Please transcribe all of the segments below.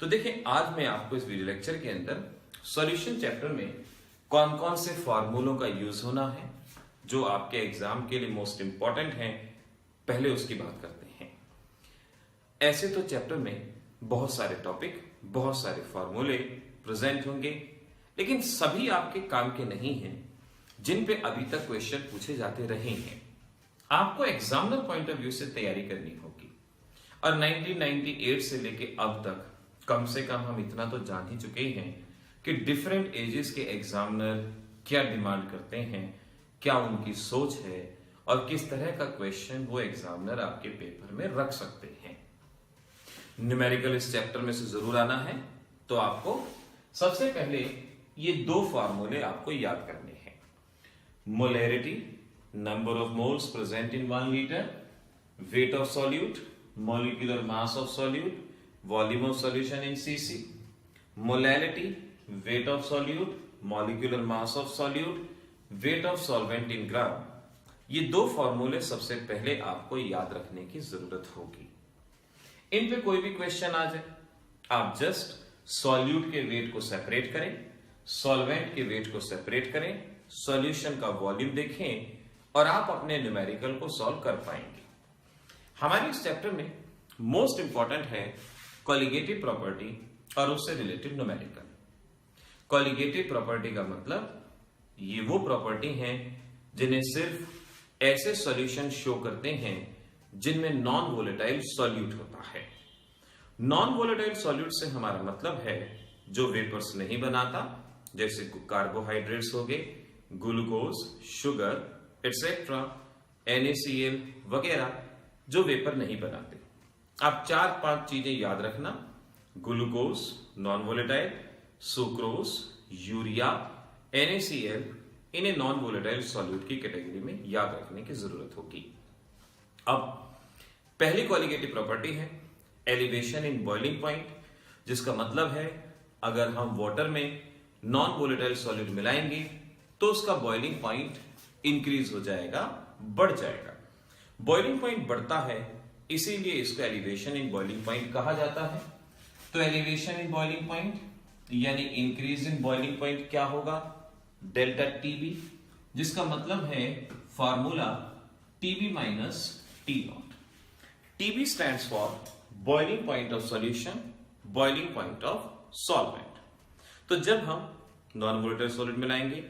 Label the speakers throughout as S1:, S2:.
S1: देखिए, आज मैं आपको इस वीडियो लेक्चर के अंदर सॉल्यूशन चैप्टर में कौन कौन से फॉर्मूलों का यूज होना है जो आपके एग्जाम के लिए मोस्ट इंपॉर्टेंट हैं, पहले उसकी बात करते हैं। ऐसे तो चैप्टर में बहुत सारे टॉपिक, बहुत सारे फॉर्मूले प्रेजेंट होंगे, लेकिन सभी आपके काम के नहीं हैं जिन पे अभी तक क्वेश्चन पूछे जाते रहे हैं। आपको एग्जामिनर पॉइंट ऑफ व्यू से तैयारी करनी होगी और 1998 से लेके अब तक कम से कम हम इतना तो जान ही चुके हैं कि डिफरेंट एजेस के एग्जामिनर क्या डिमांड करते हैं, क्या उनकी सोच है और किस तरह का क्वेश्चन वो एग्जामिनर आपके पेपर में रख सकते हैं। न्यूमेरिकल इस चैप्टर में से जरूर आना है, तो आपको सबसे पहले ये दो फार्मूले आपको याद करने हैं। Molarity, number of moles present in 1 litre, weight of solute, molecular mass of solute, volume of solution in CC. Molality, weight of solute, molecular mass of solute, weight of solvent in gram. ये दो फॉर्मूले सबसे पहले आपको याद रखने की जरूरत होगी। इन पे कोई भी क्वेश्चन आ जाए, आप जस्ट सॉल्यूट के वेट को सेपरेट करें, सॉल्वेंट के वेट को सेपरेट करें, सॉल्यूशन का वॉल्यूम देखें और आप अपने न्यूमेरिकल को सॉल्व कर पाएंगे। हमारे इस चैप्टर में मोस्ट इंपॉर्टेंट है कॉलिगेटिव प्रॉपर्टी और उससे रिलेटेड न्यूमेरिकल। कॉलिगेटिव प्रॉपर्टी का मतलब ये वो प्रॉपर्टी हैं जिन्हें सिर्फ ऐसे सॉल्यूशन शो करते हैं जिनमें नॉन वोलेटाइल सॉल्यूट होता है। नॉन वोलेटाइल सॉल्यूट से हमारा मतलब है जो वेपर्स नहीं बनाता, जैसे कार्बोहाइड्रेट्स हो गए, ग्लूकोज, शुगर एटसेट्रा, NaCl वगैरह, जो वेपर नहीं बनाते। आप 4-5 चीजें याद रखना: glucose non volatile, sucrose, urea, NaCl, इन्हें नॉन वोलेटाइल सॉल्यूट की कैटेगरी में याद रखने की जरूरत होगी। अब पहली कॉलिगेटिव प्रॉपर्टी है एलिवेशन इन बॉइलिंग पॉइंट, जिसका मतलब है अगर हम वाटर में नॉन वोलेटाइल सॉल्यूट मिलाएंगे तो उसका बॉइलिंग पॉइंट इंक्रीज हो जाएगा, बढ़ जाएगा। बॉइलिंग पॉइंट बढ़ता है, इसीलिए इसको एलिवेशन इन बॉइलिंग पॉइंट कहा जाता है। तो एलिवेशन इन बॉइलिंग पॉइंट यानी इंक्रीज इन बॉइलिंग पॉइंट क्या होगा? डेल्टा टीबी, जिसका मतलब है formula TB minus T not. TB stands for boiling point of solution, boiling point of solvent. तो जब हम नॉन वोलेटाइल सॉल्यूट मिलाएंगे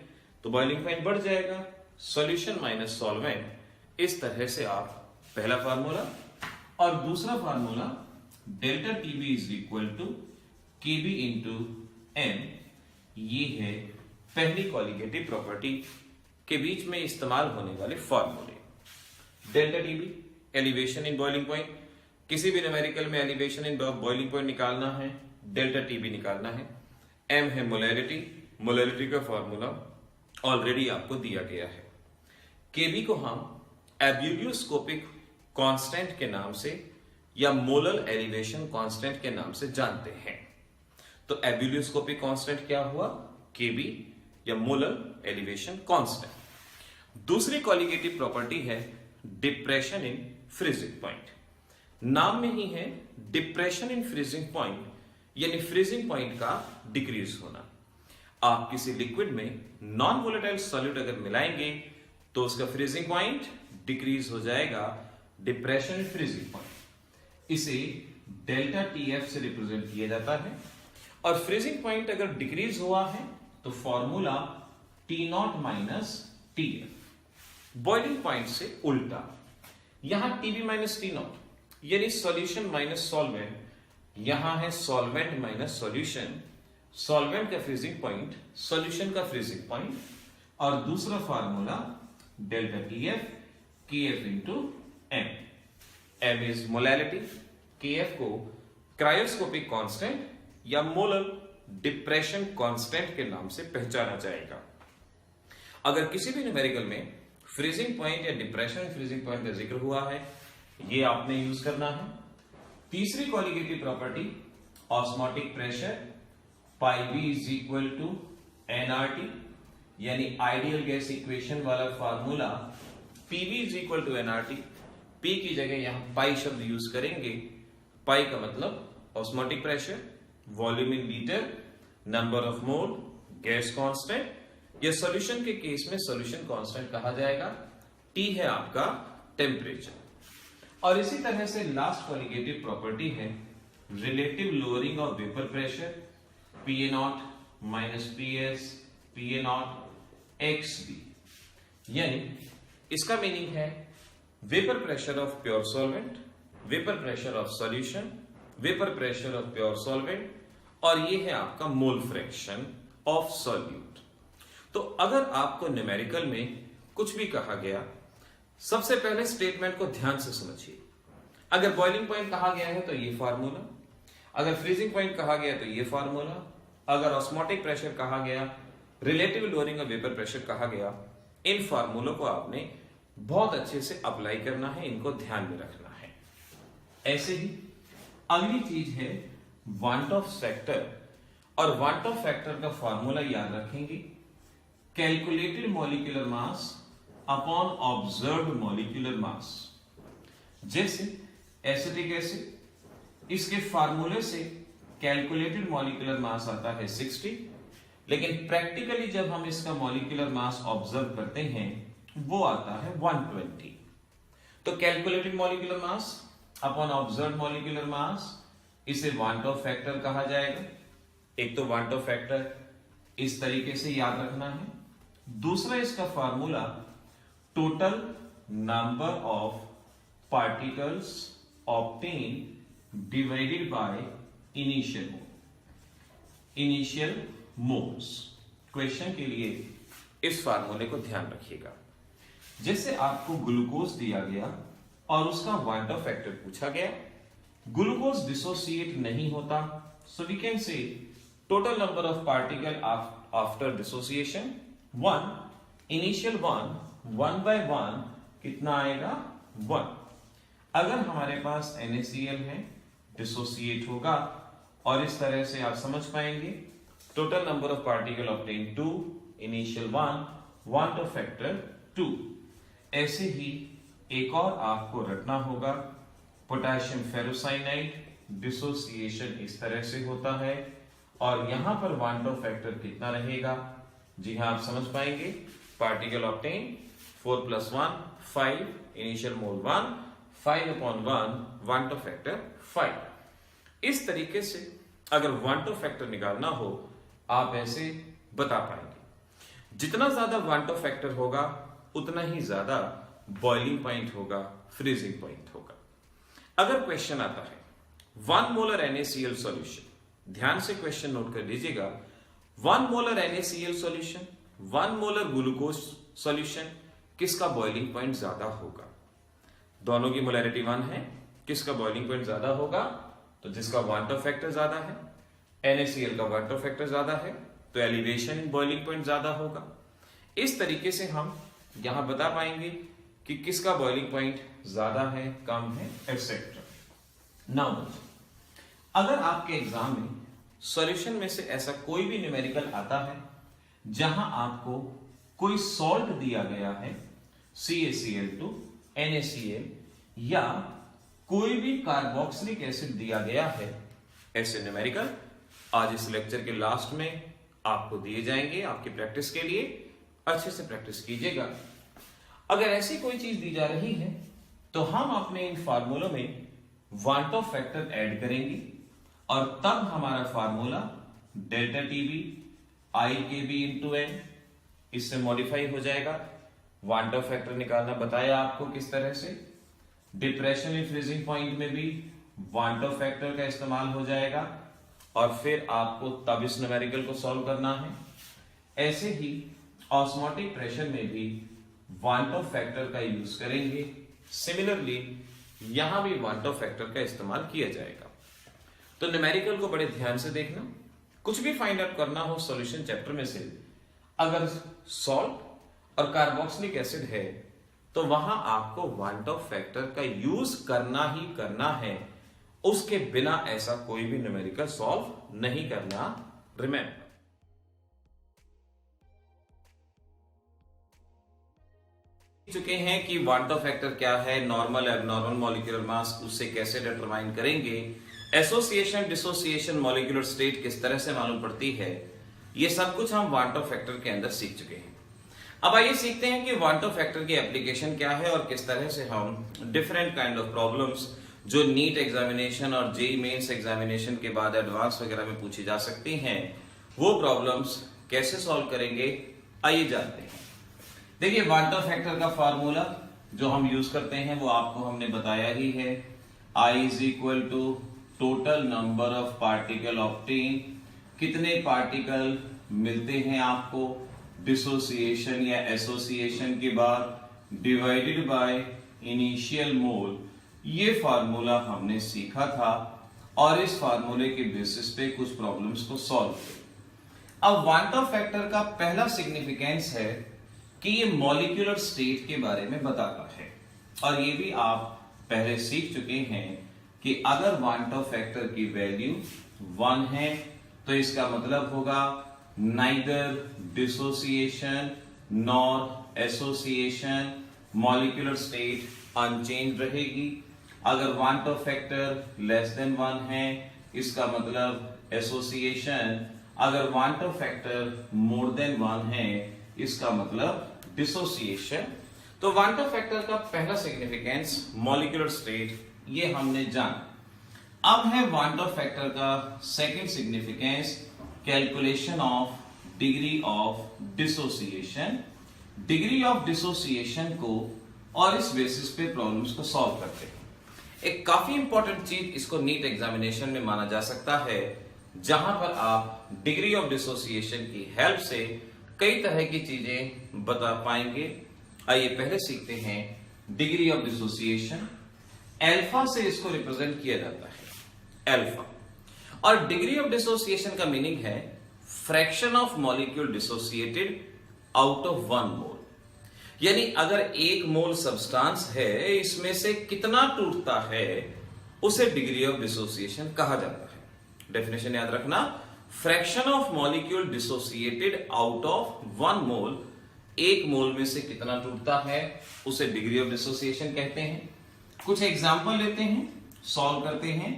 S1: तो बॉइलिंग पॉइंट बढ़ जाएगा, सॉल्यूशन माइनस सॉल्वेंट। इस तरह से आप पहला फार्मूला और दूसरा formula delta TB is equal to KB into M, ये है पहली कॉलिगेटिव प्रॉपर्टी के बीच में इस्तेमाल होने वाले फॉर्मूले। Delta TB elevation in boiling point, किसी भी न्यूमेरिकल में एलिवेशन इन बॉइलिंग पॉइंट निकालना है, डेल्टा टीबी निकालना है। एम है मोलैरिटी, मोलैरिटी का फॉर्मूला ऑलरेडी आपको दिया गया है। केबी को हम एब्यूलियोस्कोपिक कांस्टेंट के नाम से या मोलर एलिवेशन कांस्टेंट के नाम से जानते हैं। तो एब्यूलियोस्कोपिक कांस्टेंट क्या हुआ? केबी या मोलर एलिवेशन कांस्टेंट। दूसरी कॉलिगेटिव प्रॉपर्टी है डिप्रेशन इन फ्रीजिंग पॉइंट। नाम में ही है डिप्रेशन इन फ्रीजिंग पॉइंट, यानी फ्रीजिंग पॉइंट का डिक्रीज होना। आप किसी लिक्विड में नॉन वोलेटाइल सॉल्यूट अगर मिलाएंगे तो उसका फ्रीजिंग पॉइंट डिक्रीज हो जाएगा, डिप्रेशन इन फ्रीजिंग पॉइंट। इसे डेल्टा टीएफ से रिप्रेजेंट किया जाता है। और फ्रीजिंग पॉइंट अगर डिक्रीज हुआ है तो formula T not minus TF. Boiling point से उल्टा, यहां टीबी माइनस टी नॉट यानी सॉल्यूशन माइनस सॉल्वेंट, यहां है सॉल्वेंट माइनस सॉल्यूशन। सॉल्वेंट का फ्रीजिंग पॉइंट, सॉल्यूशन का फ्रीजिंग पॉइंट। और दूसरा formula delta TF, KF into M. M is molarity, KF को क्रायोस्कोपिक कांस्टेंट या मोलर डिप्रेशन कांस्टेंट के नाम से पहचाना जाएगा। अगर किसी भी न्यूमेरिकल में फ्रीजिंग पॉइंट या डिप्रेशन फ्रीजिंग पॉइंट का जिक्र हुआ है, ये आपने यूज करना है। तीसरी colligative property osmotic pressure, pi B is equal to NRT, यानी आइडियल गैस इक्वेशन वाला formula PV is equal to NRT. P की जगह यहां पाई शब्द यूज करेंगे। पाई का मतलब osmotic pressure, volume in litre, number of mole, gas constant, या सॉल्यूशन के केस में सॉल्यूशन कांस्टेंट कहा जाएगा। T है आपका टेम्परेचर। और इसी तरह से लास्ट कॉलिगेटिव प्रॉपर्टी है relative lowering of vapour pressure, PA0 minus PS PA0 XB। यानी इसका मीनिंग है vapour pressure of pure solvent, vapour pressure of solution, vapour pressure of pure solvent, और ये है आपका मोल फ्रैक्शन ऑफ सॉल्यूट। तो अगर आपको न्यूमेरिकल में कुछ भी कहा गया, सबसे पहले स्टेटमेंट को ध्यान से समझिए। अगर बॉइलिंग पॉइंट कहा गया है तो ये फार्मूला, अगर फ्रीजिंग पॉइंट कहा गया तो ये फार्मूला, अगर ऑस्मोटिक प्रेशर कहा गया, relative lowering of vapour pressure कहा गया, इन फार्मूलों को आपने बहुत अच्छे से अप्लाई करना है, इनको ध्यान में रखना है। ऐसे ही अगली चीज है वांट ऑफ फैक्टर, और वांट ऑफ फैक्टर का फार्मूला याद रखेंगे, calculated molecular mass upon observed molecular mass. जैसे एसिटिक एसिड, इसके फार्मूले से कैलकुलेटेड मॉलिक्यूलर मास आता है 60, लेकिन प्रैक्टिकली जब हम इसका मॉलिक्यूलर मास ऑब्जर्व करते हैं वो आता है 120। तो calculated molecular mass upon observed molecular mass, इसे वांट ऑफ फैक्टर कहा जाएगा। एक तो वांट ऑफ फैक्टर इस तरीके से याद रखना है, दूसरा इसका formula total number of particles obtain divided by initial mole, initial moles. Question के लिए इस फार्मूले को ध्यान रखिएगा। जैसे आपको ग्लूकोज दिया गया और उसका वांट ऑफ फैक्टर पूछा गया, ग्लूकोज डिसोसिएट नहीं होता, so we can say total number of particle after dissociation 1, initial 1 by 1 कितना आएगा 1। अगर हमारे पास NaCl है, डिसोसिएट होगा, और इस तरह से आप समझ पाएंगे total number of particle obtain 2, initial 1, want Hoff factor 2। ऐसे ही एक और आपको रटना होगा, पोटेशियम फेरोसाइनाइड, डिसोसिएशन इस तरह से होता है, और यहां पर वांट ऑफ फैक्टर कितना रहेगा, जी हां आप समझ पाएंगे, particle obtain 4 + 1 5, initial mole 1, 5/1, want Hoff factor 5। इस तरीके से अगर वांट ऑफ फैक्टर निकालना हो आप ऐसे बता पाएंगे। जितना ज्यादा वांट ऑफ फैक्टर होगा उतना ही ज्यादा बॉइलिंग पॉइंट होगा, फ्रीजिंग पॉइंट होगा। अगर क्वेश्चन आता है 1 मोलर NaCl सॉल्यूशन, ध्यान से क्वेश्चन नोट कर लीजिएगा, 1 molar NaCl solution, 1 molar glucose solution, किसका बॉइलिंग पॉइंट ज्यादा होगा? दोनों की मोलैरिटी 1 है, किसका बॉइलिंग पॉइंट ज्यादा होगा? तो जिसका वांट ऑफ फैक्टर ज्यादा है, NaCl का वांट ऑफ फैक्टर ज्यादा है, तो एलिवेशन इन बॉइलिंग पॉइंट ज्यादा होगा। इस तरीके से हम यहां बता पाएंगे कि किसका बॉइलिंग पॉइंट ज्यादा है, कम है, एक्सेट्रा। नाउ अगर आपके एग्जाम में सॉल्यूशन में से ऐसा कोई भी न्यूमेरिकल आता है जहां आपको कोई सॉल्ट दिया गया है, CaCl2, NaCl, या कोई भी कार्बोक्सिलिक एसिड दिया गया है, ऐसे न्यूमेरिकल आज इस लेक्चर के लास्ट में आपको दिए जाएंगे आपकी प्रैक्टिस के लिए। अच्छे से प्रैक्टिस कीजिएगा। अगर ऐसी कोई चीज दी जा रही है तो हम अपने इन फार्मूलों में वांट ऑफ फैक्टर ऐड करेंगे, और तब हमारा formula delta TB IKB into N इससे मॉडिफाई हो जाएगा। वांट ऑफ फैक्टर निकालना बताया आपको किस तरह से। डिप्रेशन इन फ्रीजिंग पॉइंट में भी वांट ऑफ फैक्टर का इस्तेमाल हो जाएगा, और फिर आपको तब इस न्यूमेरिकल को सॉल्व करना है। ऐसे ही ऑस्मोटिक प्रेशर में भी वांट ऑफ फैक्टर का यूज करेंगे। सिमिलरली यहां भी वांट ऑफ फैक्टर का इस्तेमाल किया जाएगा। तो न्यूमेरिकल को बड़े ध्यान से देखना। कुछ भी फाइंड आउट करना हो सॉल्यूशन चैप्टर में से, अगर सॉल्ट और कार्बोक्सिलिक एसिड है तो वहां आपको वांट ऑफ फैक्टर का यूज करना ही करना है, उसके बिना ऐसा कोई भी न्यूमेरिकल सॉल्व नहीं करना। रिमेंबर चुके हैं कि वांट ऑफ फैक्टर क्या है, नॉर्मल एबनॉर्मल मॉलिक्यूलर मास उससे कैसे डिटरमाइन करेंगे, एसोसिएशन, डिसोसिएशन, मॉलिक्यूलर स्टेट किस तरह से मालूम पड़ती है, ये सब कुछ हम वांट ऑफ फैक्टर के अंदर सीख चुके हैं। अब आइए सीखते हैं कि वांट ऑफ फैक्टर की एप्लीकेशन क्या है और किस तरह से हम डिफरेंट काइंड ऑफ प्रॉब्लम्स जो नीट एग्जामिनेशन और जेईई मेंस एग्जामिनेशन के बाद एडवांस वगैरह में पूछी जा सकती हैं, वो प्रॉब्लम्स कैसे सॉल्व करेंगे, आइए जानते हैं। देखिए, वांट ऑफ फैक्टर का फार्मूला जो हम यूज करते हैं वो आपको हमने बताया ही है। I is equal to total number of particle obtain, कितने पार्टिकल मिलते हैं आपको डिसोसिएशन या एसोसिएशन के बाद, डिवाइडेड बाय इनिशियल मोल। ये फार्मूला हमने सीखा था और इस फार्मूले के बेसिस पे कुछ प्रॉब्लम्स को सॉल्व किया। अब वांट ऑफ फैक्टर का पहला सिग्निफिकेंस है कि ये मॉलिक्यूलर स्टेट के बारे में बताता है, और ये भी आप पहले सीख चुके हैं कि अगर वांट ऑफ फैक्टर की वैल्यू 1 है तो इसका मतलब होगा neither dissociation nor association, molecular state unchange रहेगी। अगर van't Hoff factor less than 1 है इसका मतलब एसोसिएशन, अगर van't Hoff factor more than 1 है इसका मतलब डिसोसिएशन। तो वांट ऑफ फैक्टर का पहला सिग्निफिकेंस मॉलिक्यूलर स्टेट, ये हमने जाना। अब है वांट ऑफ फैक्टर का second significance calculation of degree of dissociation. Degree of dissociation को और इस बेसिस पे प्रॉब्लम्स को सॉल्व करते हैं। एक काफी इंपॉर्टेंट चीज इसको नीट एग्जामिनेशन में माना जा सकता है, जहां पर आप डिग्री ऑफ डिसोसिएशन की हेल्प से कई तरह की चीजें बता पाएंगे। आइए पहले सीखते हैं डिग्री ऑफ डिसोसिएशन। अल्फा से इसको रिप्रेजेंट किया जाता है, अल्फा। और डिग्री ऑफ डिसोसिएशन का मीनिंग है fraction of molecule dissociated out of 1 मोल। यानी अगर 1 मोल सब्सटेंस है, इसमें से कितना टूटता है उसे डिग्री ऑफ डिसोसिएशन कहा जाता है। डेफिनेशन याद रखना, fraction of molecule dissociated out of 1 मोल, 1 मोल में से कितना टूटता है उसे डिग्री ऑफ डिसोसिएशन कहते हैं। कुछ एग्जांपल लेते हैं, सॉल्व करते हैं।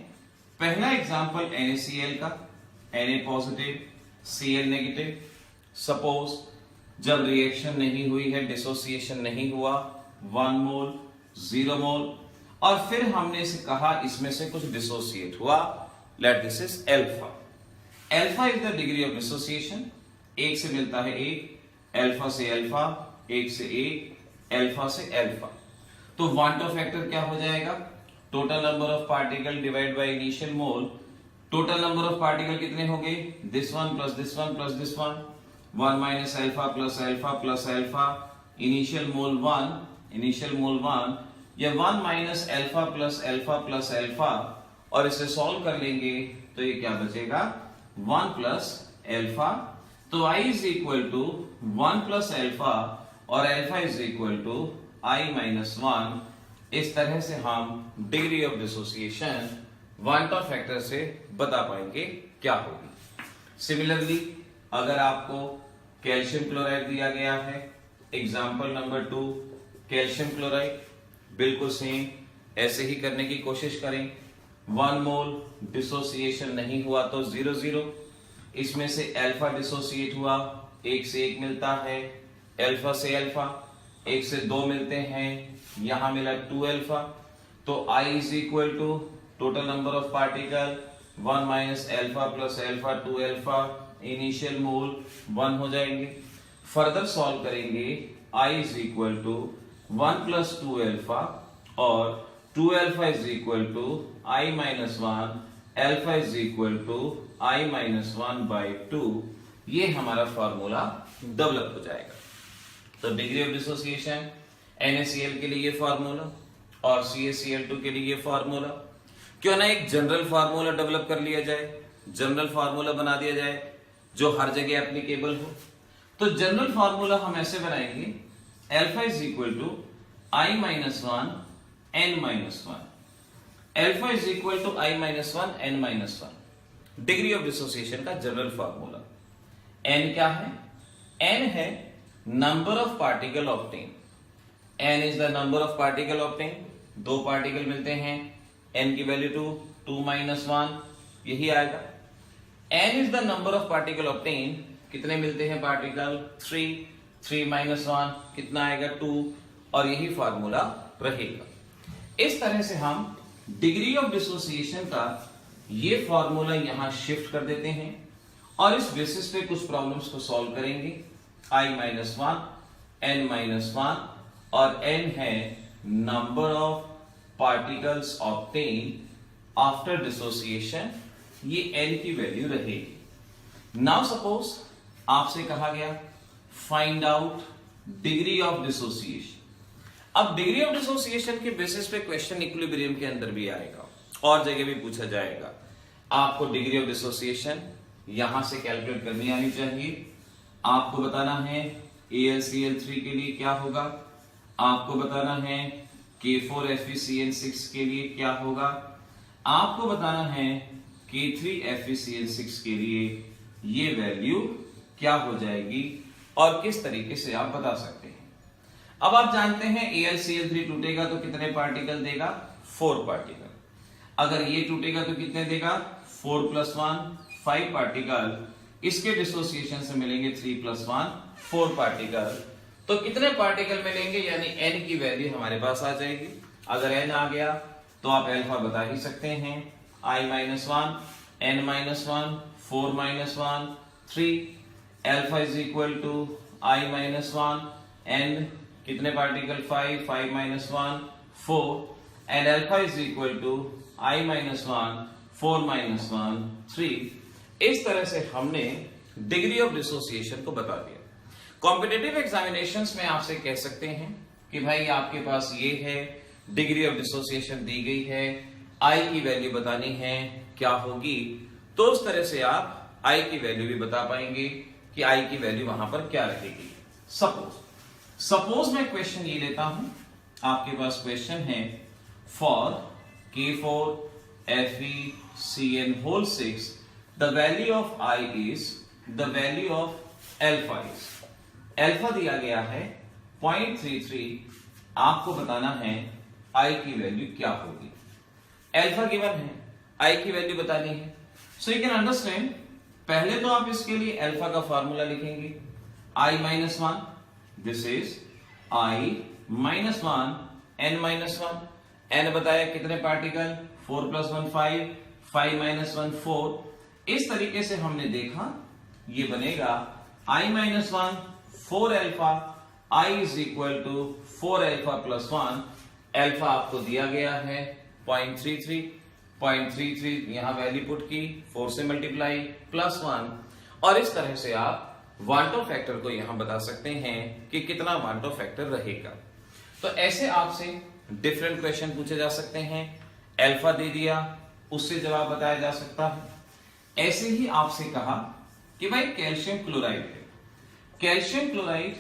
S1: पहला एग्जांपल NaCl का, Na positive Cl negative. Suppose जब रिएक्शन नहीं हुई है, डिसोसिएशन नहीं हुआ, 1 मोल 0 मोल, और फिर हमने इसे कहा इसमें से कुछ डिसोसिएट हुआ, let this is alpha. Alpha is the degree of dissociation. 1 से मिलता है 1, अल्फा से अल्फा, 1 से 1, अल्फा से अल्फा। तो वांट ऑफ फैक्टर क्या हो जाएगा, total number of particle divide by initial mole. Total number of particle कितने हो गए, this one plus this one plus this one, 1 minus alpha plus alpha, initial mole 1, या 1 minus alpha plus alpha, और इसे solve कर लेंगे तो ये क्या बचेगा, 1 प्लस अल्फा। तो I is equal to 1 plus alpha और alpha is equal to I minus 1। इस तरह से हम degree of dissociation van't Hoff factor से बता पाएंगे क्या होगी। सिमिलरली अगर आपको कैल्शियम क्लोराइड दिया गया है, एग्जांपल नंबर 2 कैल्शियम क्लोराइड, बिल्कुल सेम ऐसे ही करने की कोशिश करें। 1 मोल डिसोसिएशन नहीं हुआ तो 0 0, इसमें से अल्फा डिसोसिएट हुआ, 1 से 1 मिलता है, अल्फा से अल्फा 1 से 2 मिलते हैं, यहां मिला 2 अल्फा। तो I is equal to total number of particle 1 minus alpha plus alpha 2 alpha, initial mole 1 हो जाएंगे। फर्दर सॉल्व करेंगे, I is equal to 1 plus 2 alpha और 2 alpha is equal to I minus 1, alpha is equal to I minus 1 by 2। ये हमारा formula develop हो जाएगा। तो degree of dissociation NaCl के लिए ये फार्मूला और CaCl2 के लिए ये फार्मूला। क्यों ना एक जनरल फार्मूला डेवलप कर लिया जाए, जनरल फार्मूला बना दिया जाए जो हर जगह एप्लीकेबल हो। तो जनरल फार्मूला हम ऐसे बनाएंगे, alpha is equal to I minus 1 N minus 1, alpha is equal to I minus 1 N minus 1। Degree of dissociation का जनरल फार्मूला। N क्या है, N है number of particle obtain. N is the number of particle obtain. 2 particle मिलते हैं, n की value 2, 2 minus 1 यही आएगा। n is the number of particle obtain, कितने मिलते हैं पार्टिकल 3, 3 माइनस 1 कितना आएगा 2, और यही फॉर्मूला रहेगा। इस तरह से हम डिग्री ऑफ डिसोसिएशन का ये फॉर्मूला यहां शिफ्ट कर देते हैं और इस बेसिस पे कुछ प्रॉब्लम्स को सॉल्व करेंगे। i-1, n-1 और n है number of particles obtain after dissociation, ये n की वैल्यू रहेगी। नाउ सपोज आपसे कहा गया find out degree of dissociation. अब डिग्री ऑफ डिसोसिएशन के बेसिस पे क्वेश्चन इक्विलिब्रियम के अंदर भी आएगा और जगह भी पूछा जाएगा। आपको डिग्री ऑफ डिसोसिएशन यहां से कैलकुलेट करनी आनी चाहिए। आपको बताना है AlCl3 के लिए क्या होगा, आपको बताना है K4FeCl6 के लिए क्या होगा, आपको बताना है K3FeCl6 के लिए ये वैल्यू क्या हो जाएगी और किस तरीके से आप बता सकते हैं। अब आप जानते हैं AlCl3 टूटेगा तो कितने पार्टिकल देगा, 4 पार्टिकल। अगर ये टूटेगा तो कितने देगा, 4 + 1 5 पार्टिकल। इसके डिसोसिएशन से मिलेंगे 3 + 1 4 पार्टिकल। तो कितने पार्टिकल मिलेंगे, यानी n की वैल्यू हमारे पास आ जाएगी। अगर n आ गया तो आप अल्फा बता ही सकते हैं, i-1, n-1, 4 - 1 3, alpha is equal to i-1 n कितने particle 5, 5 - 1 4, and alpha is equal to i-1 4 - 1 3। इस तरह से हमने डिग्री ऑफ डिसोसिएशन को बता दिया। कॉम्पिटिटिव एग्जामिनेशंस में आपसे कह सकते हैं कि भाई आपके पास ये है, डिग्री ऑफ डिसोसिएशन दी गई है, I की वैल्यू बतानी है क्या होगी, तो उस तरह से आप I की वैल्यू भी बता पाएंगे कि I की वैल्यू वहां पर क्या रहेगी। सपोज मैं क्वेश्चन ये लेता हूं, आपके पास क्वेश्चन है for K4FeCl6 the value of I is the value of alpha is, alpha दिया गया है 0.33, आपको बताना है I की वैल्यू क्या होगी। अल्फा गिवन है, I की वैल्यू बतानी है। सो यू कैन अंडरस्टैंड, पहले तो आप इसके लिए अल्फा का फॉर्मूला लिखेंगे i-1, this is i-1 n-1, n बताया कितने पार्टिकल 4 + 1 5, 5 - 1 4। इस तरीके से हमने देखा ये बनेगा i-1 4 alpha, I is equal to 4 alpha + 1। Alpha आपको दिया गया है 0.33 यहां वैल्यू पुट की, 4 से मल्टीप्लाई +1, और इस तरह से आप वांटो फैक्टर को यहां बता सकते हैं कि कितना वांटो फैक्टर रहेगा। तो ऐसे आपसे डिफरेंट क्वेश्चन पूछे जा सकते हैं। अल्फा दे दिया, उससे जवाब बताया जा सकता है। ऐसे ही आपसे कहा कि भाई कैल्शियम क्लोराइड है, calcium chloride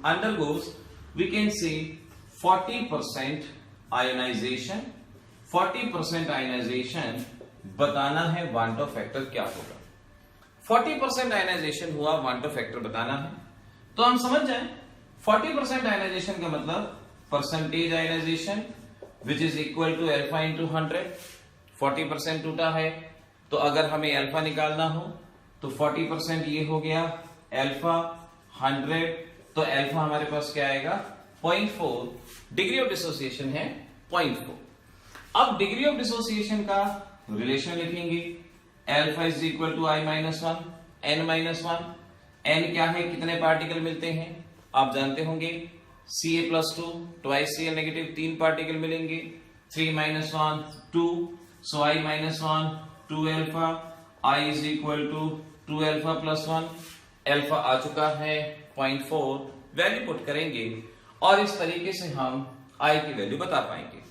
S1: undergoes we can say 40% ionisation, 40% ionisation बताना है, वांटो फैक्टर क्या होगा। 40% आयोनाइजेशन हुआ, वांटो फैक्टर बताना है, तो हम समझ जाएं 40% आयोनाइजेशन का मतलब percentage ionisation which is equal to alpha into 100। 40% टूटा है तो अगर हमें अल्फा निकालना हो तो 40% ये हो गया अल्फा 100, तो अल्फा हमारे पास क्या आएगा 0.4, डिग्री ऑफ डिसोसिएशन है 0.4। अब डिग्री ऑफ डिसोसिएशन का रिलेशन लिखेंगे, alpha is equal to i-1 n-1। n क्या है, कितने पार्टिकल मिलते हैं आप जानते होंगे, Ca+2 twice Cl negative 3 particle मिलेंगे, 3 - 1 2, so i-1 2 alpha, I is equal to 2 alpha + 1। Alpha आ चुका है 0.4, वैल्यू पुट करेंगे और इस तरीके से हम I की वैल्यू बता पाएंगे।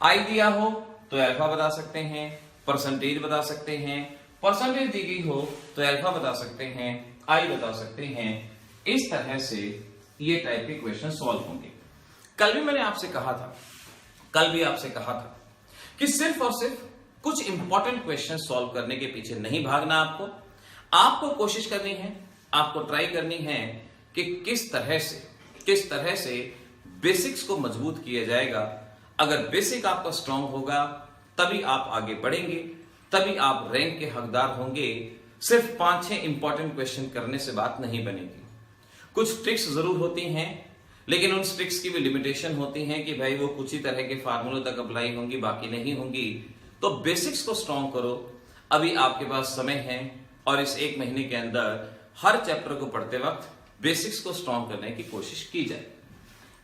S1: I दिया हो तो अल्फा बता सकते हैं, परसेंटेज बता सकते हैं, परसेंटेज दी गई हो तो अल्फा बता सकते हैं, I बता सकते हैं। इस तरह से ये टाइप के क्वेश्चन सॉल्व होंगे। कल भी आपसे कहा था कि सिर्फ और सिर्फ कुछ इंपॉर्टेंट क्वेश्चन सॉल्व करने के पीछे नहीं भागना, आपको कोशिश करनी है, आपको ट्राई करनी है कि किस तरह से बेसिक्स को मजबूत किया जाएगा। अगर बेसिक आपका स्ट्रांग होगा तभी आप आगे बढ़ेंगे, तभी आप रैंक के हकदार होंगे। सिर्फ 5-6 इंपॉर्टेंट क्वेश्चन करने से बात नहीं बनेगी। कुछ ट्रिक्स जरूर होती हैं, लेकिन उन ट्रिक्स की भी लिमिटेशन होती हैं कि भाई वो कुछ ही तरह के फार्मूलों तक अप्लाई होंगी, बाकी नहीं होंगी। तो बेसिक्स को स्ट्रांग करो, अभी आपके पास समय है, और इस 1 महीने के अंदर हर चैप्टर को पढ़ते वक्त बेसिक्स को स्ट्रांग करने की कोशिश की जाए।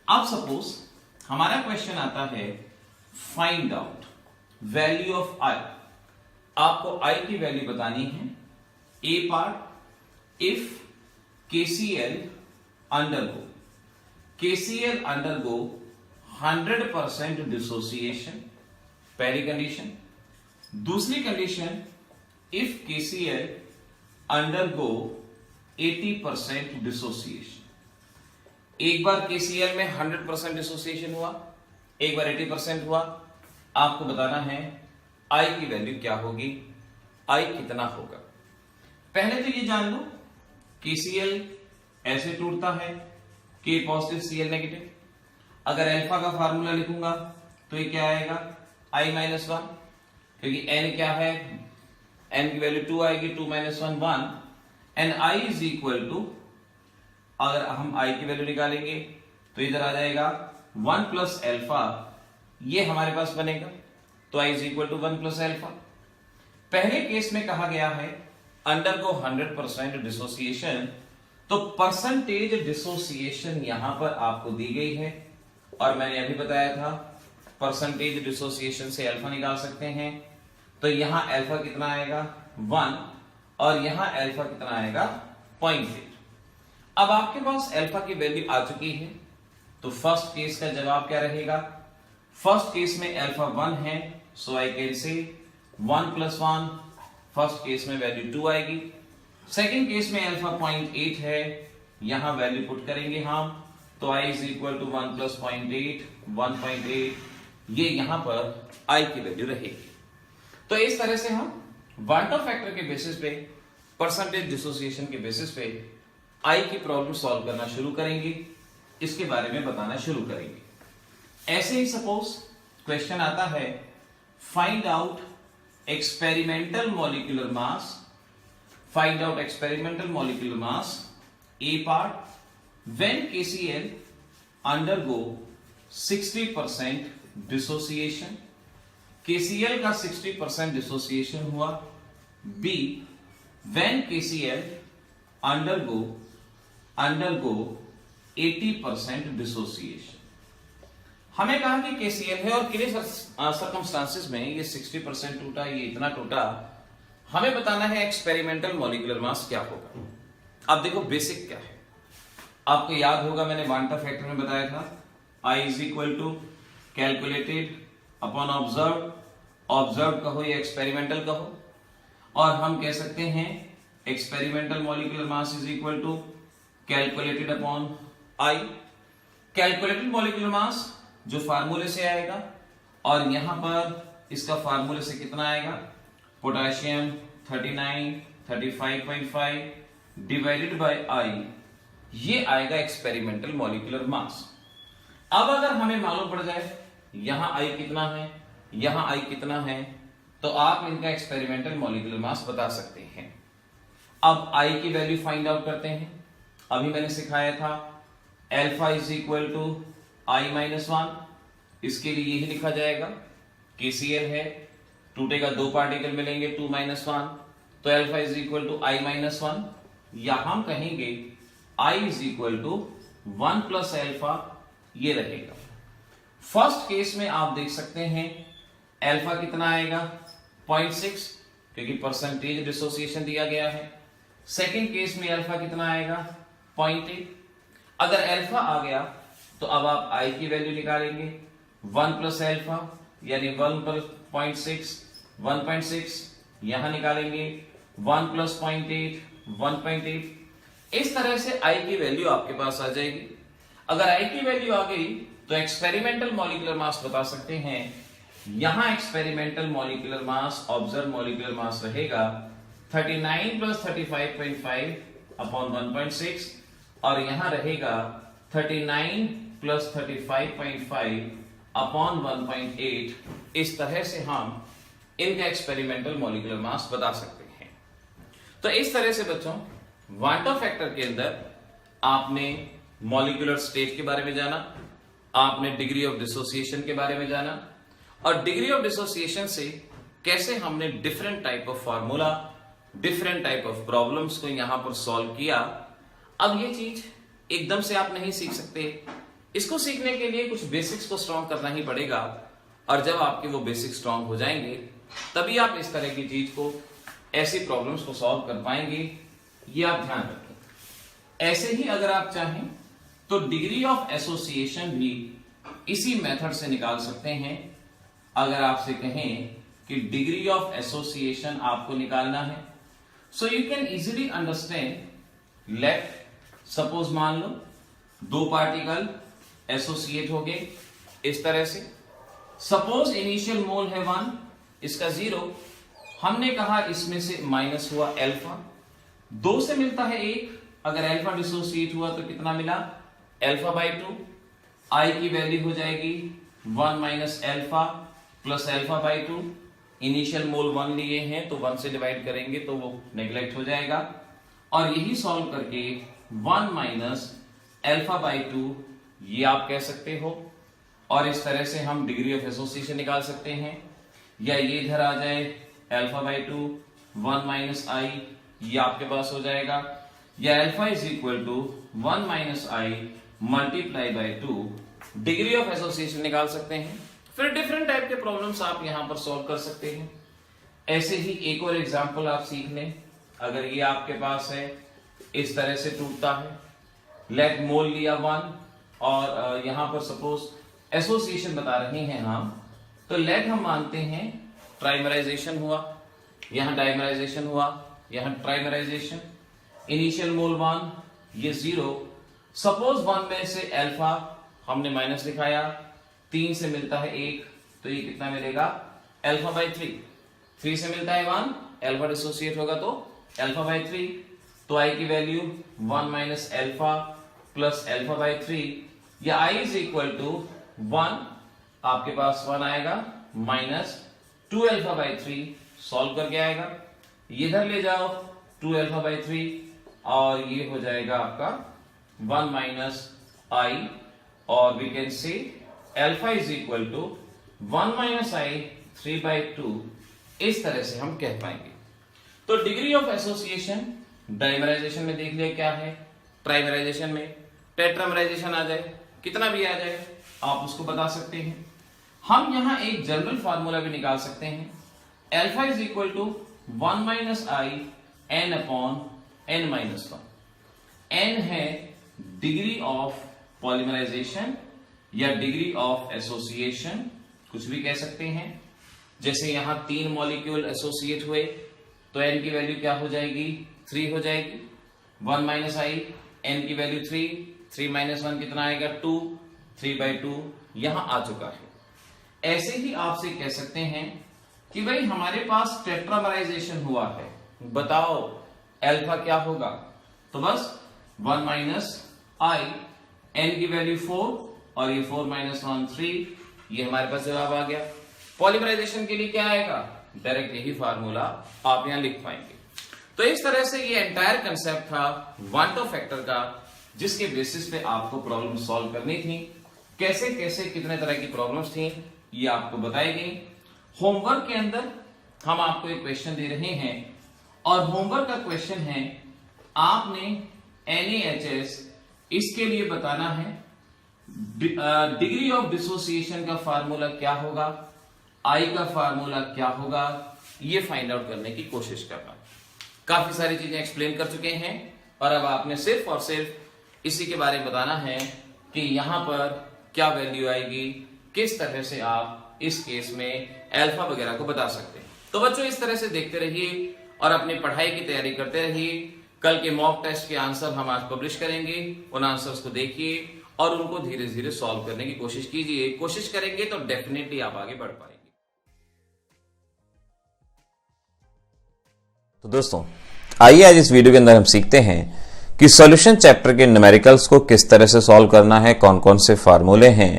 S1: अब सपोज हमारा क्वेश्चन आता है, find out value of I. आपको आई की वैल्यू बतानी है। A part, if KCl undergo 100% dissociation, पहली कंडीशन। दूसरी condition, if KCl undergo 80% dissociation. एक बार KCl में 100% डिसोसिएशन हुआ, एक बार 80% हुआ। आपको बताना है आई की वैल्यू क्या होगी, आई कितना होगा। पहले तो ये जान लो KCl ऐसे टूटता है, K पॉजिटिव Cl नेगेटिव। अगर अल्फा का फार्मूला लिखूंगा तो ये क्या आएगा, I-1, क्योंकि n क्या है, n की वैल्यू 2 आएगी, 2 - 1 1, and I is equal to, अगर हम I की वैल्यू निकालेंगे तो इधर आ जाएगा 1 प्लस अल्फा, ये हमारे पास बनेगा, तो I is equal to 1 plus alpha. पहले केस में कहा गया है अंडरगो 100% डिसोसिएशन, तो परसेंटेज डिसोसिएशन यहां पर आपको दी गई है, और मैंने अभी बताया था परसेंटेज डिसोसिएशन से अल्फा निकाल सकते हैं। तो यहां अल्फा कितना आएगा 1, और यहां अल्फा कितना आएगा 0.8। अब आपके पास अल्फा की वैल्यू आ चुकी है, तो फर्स्ट केस का जवाब क्या रहेगा। फर्स्ट केस में अल्फा 1 है, सो I can say 1 + 1। First case में वैल्यू 2 आएगी। सेकंड केस में अल्फा 0.8 है, यहां वैल्यू पुट करेंगे हम, तो I इज इक्वल टू 1 + 0.8 1.8, ये यहां पर I की वैल्यू रहेगी। तो इस तरह से हम वाल्टो फैक्टर के बेसिस पे, परसेंटेज डिसोसिएशन के बेसिस पे I की प्रॉब्लम सॉल्व करना शुरू करेंगे, इसके बारे में बताना शुरू करेंगे। ऐसे ही सपोज क्वेश्चन आता है, find out experimental molecular mass, find out experimental molecular mass, A part, when KCl undergo 60% dissociation, KCl का 60% dissociation हुआ। B, when KCl undergo 80% dissociation। हमें कहा कि KCl है और किन सर्कमस्टांसेस में ये 60% टूटा, ये इतना टूटा। हमें बताना है एक्सपेरिमेंटल मॉलिक्यूलर मास क्या होगा। अब देखो बेसिक क्या है, आपको याद होगा मैंने वाल्टो फैक्टर में बताया था, I is equal to calculated upon observe. Observe कहो या एक्सपेरिमेंटल कहो, और हम कह सकते हैं experimental molecular mass is equal to calculated upon I। Calculated molecular mass जो फार्मूले से आएगा, और यहां पर इसका फार्मूले से कितना आएगा, पोटेशियम 39 35.5 डिवाइडेड बाय I, ये आएगा एक्सपेरिमेंटल मॉलिक्यूलर मास। अब अगर हमें मालूम पड़ जाए यहां I कितना है, यहां I कितना है, तो आप इनका एक्सपेरिमेंटल मॉलिक्यूलर मास बता सकते हैं। अब I की वैल्यू फाइंड आउट करते हैं। अभी मैंने सिखाया था alpha is equal to I-1, इसके लिए यही लिखा जाएगा, KCl है, टूटेगा 2 पार्टिकल मिलेंगे 2 - 1, तो alpha is equal to I-1, या हम कहेंगे I is equal to 1 plus alpha, ये रहेगा। फर्स्ट केस में आप देख सकते हैं अल्फा कितना आएगा 0.6, क्योंकि परसेंटेज डिसोसिएशन दिया गया है। सेकंड केस में अल्फा कितना आएगा 0.8। अगर अल्फा आ गया तो अब आप I की वैल्यू निकालेंगे, 1 प्लस अल्फा यानी 1 प्लस 0.6 1.6, यहां निकालेंगे 1 प्लस 0.8 1.8। इस तरह से I की वैल्यू आपके पास आ जाएगी। अगर I की वैल्यू आ गई तो एक्सपेरिमेंटल मॉलिक्यूलर मास बता सकते हैं। यहां एक्सपेरिमेंटल मॉलिक्यूलर मास, ऑब्जर्व मॉलिक्यूलर मास रहेगा 39 प्लस 35.5 अपॉन 1.6, और यहां रहेगा 39 प्लस 35.5 अपॉन 1.8, इस तरह से हम इनका एक्सपेरिमेंटल मॉलिक्यूलर मास बता सकते हैं। तो इस तरह से बच्चों वांटो फैक्टर के अंदर आपने मॉलिक्यूलर स्टेट के बारे में जाना, आपने डिग्री ऑफ डिसोसिएशन के बारे में जाना, और डिग्री ऑफ डिसोसिएशन से कैसे हमने different type of formula, different type of problems को यहां पर सॉल्व किया। अब ये चीज एकदम से आप नहीं सीख सकते, इसको सीखने के लिए कुछ बेसिक्स को स्ट्रॉन्ग करना ही पड़ेगा, और जब आपके वो बेसिक्स स्ट्रॉन्ग हो जाएंगे तभी आप इस तरह की चीज को, ऐसी प्रॉब्लम्स को सॉल्व कर पाएंगे। ये आप ध्यान रखें। ऐसे ही अगर आप चाहें तो डिग्री ऑफ एसोसिएशन भी इसी मेथड से निकाल सकते हैं। अगर आपसे कहें कि डिग्री ऑफ एसोसिएशन आपको निकालना है, so you can easily understand. Let suppose मान लो दो पार्टिकल एसोसिएट हो गए इस तरह से। सपोज इनिशियल मोल है 1, इसका 0, हमने कहा इसमें से माइनस हुआ अल्फा, 2 से मिलता है 1, अगर अल्फा डिसोसिएट हुआ तो कितना मिला, अल्फा बाई 2। आई की वैल्यू हो जाएगी 1 minus alpha plus alpha by 2। Initial mole 1 लिए हैं तो 1 से डिवाइड करेंगे तो वो नेग्लेक्ट हो जाएगा, और यही सॉल्व करके 1 माइनस अल्फा बाई 2 ये आप कह सकते हो। और इस तरह से हम डिग्री ऑफ एसोसिएशन निकाल सकते हैं, या ये इधर आ जाए अल्फा बाई 2 1 माइनस आई, ये आपके पास हो जाएगा, या alpha is equal to 1 minus I multiply by 2, degree of association निकाल सकते हैं। फिर डिफरेंट टाइप के प्रॉब्लम्स आप यहां पर सॉल्व कर सकते हैं। ऐसे ही एक और एग्जांपल आप सीख लें। अगर ये आपके पास है, इस तरह से टूटता है, लेट मोल लिया 1, और यहां पर सपोज एसोसिएशन बता रहे हैं हम, तो लेट हम मानते हैं ट्राइमराइजेशन हुआ, यहां डाइमराइजेशन हुआ, यहां ट्राइमराइजेशन। इनिशियल मोल 1, ये 0। सपोज 1 में से अल्फा हमने माइनस दिखाया, 3 से मिलता है 1, तो ये कितना मिलेगा, अल्फा बाई 3। 3 से मिलता है 1, अल्फा डिसोसिएट होगा तो अल्फा बाई 3, तो आई की value 1 minus alpha plus alpha by 3, या आई इज इक्वल टू 1, आपके पास 1 आएगा माइनस 2 अल्फा बाई 3, सॉल्व करके आएगा, ये इधर ले जाओ 2 अल्फा बाई 3, और ये हो जाएगा आपका 1 माइनस आई, और we can say alpha is equal to 1 minus I 3 by 2, इस तरह से हम कह पाएंगे। तो डिग्री ऑफ एसोसिएशन डाइमराइजेशन में देख लिया क्या है, ट्राइमराइजेशन में टेट्रामराइजेशन आ जाए, कितना भी आ जाए आप उसको बता सकते हैं। हम यहां एक जनरल फार्मूला भी निकाल सकते हैं, alpha is equal to 1 minus I N upon N minus 1। N है डिग्री ऑफ पॉलीमराइजेशन या डिग्री ऑफ एसोसिएशन, कुछ भी कह सकते हैं। जैसे यहां 3 मॉलिक्यूल एसोसिएट हुए तो एन की वैल्यू क्या हो जाएगी, 3 हो जाएगी। 1 माइनस आई, एन की वैल्यू 3, 3 माइनस 1 कितना आएगा, 2, 3 बाई 2 यहां आ चुका है। ऐसे ही आपसे कह सकते हैं कि भाई हमारे पास टेट्रामराइजेशन हुआ है, बताओ अल्फा क्या होगा, तो बस 1 माइनस आई, एन की वैल्यू 4, और ये 4 माइनस 1 3, ये हमारे पास जवाब आ गया। पॉलीमराइजेशन के लिए क्या आएगा, डायरेक्ट यही फार्मूला आप यहां लिख पाएंगे। तो इस तरह से ये एंटायर कंसेप्ट था वांटो फैक्टर का, जिसके बेसिस पे आपको प्रॉब्लम सॉल्व करनी थी। कैसे कैसे कितने तरह की प्रॉब्लम्स थी ये आपको बताई गई। होमवर्क के अंदर हम आपको एक क्वेश्चन दे रहे हैं, और होमवर्क का क्वेश्चन है आपने NaHS इसके लिए बताना है डिग्री ऑफ डिसोसिएशन का फार्मूला क्या होगा, आई का फार्मूला क्या होगा, ये फाइंड आउट करने की कोशिश करना। काफी सारी चीजें एक्सप्लेन कर चुके हैं, और अब आपने सिर्फ और सिर्फ इसी के बारे में बताना है कि यहां पर क्या वैल्यू आएगी, किस तरह से आप इस केस में अल्फा वगैरह को बता सकते हैं। तो बच्चों इस तरह से देखते रहिए और अपनी पढ़ाई की तैयारी करते रहिए। कल के मॉक टेस्ट के आंसर हम आज पब्लिश करेंगे, उन आंसर्स को देखिए और उनको धीरे धीरे सॉल्व करने की कोशिश कीजिए। कोशिश करेंगे तो डेफिनेटली आप आगे बढ़ पाएंगे।
S2: तो दोस्तों आइए आज इस वीडियो के अंदर हम सीखते हैं कि सॉल्यूशन चैप्टर के न्यूमेरिकल्स को किस तरह से सॉल्व करना है, कौन कौन से फार्मूले हैं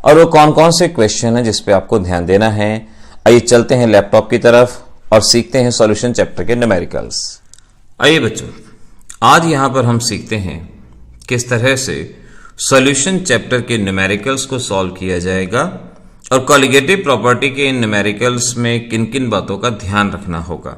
S2: और वो कौन कौन से क्वेश्चन है जिस पे आपको ध्यान देना है। आइए चलते हैं लैपटॉप की तरफ और सीखते हैं सॉल्यूशन चैप्टर के न्यूमेरिकल्स।
S1: आइए बच्चों, आज यहां पर हम सीखते हैं किस तरह से सॉल्यूशन चैप्टर के न्यूमेरिकल्स को सॉल्व किया जाएगा और कॉलिगेटिव प्रॉपर्टी के इन न्यूमेरिकल्स में किन किन बातों का ध्यान रखना होगा।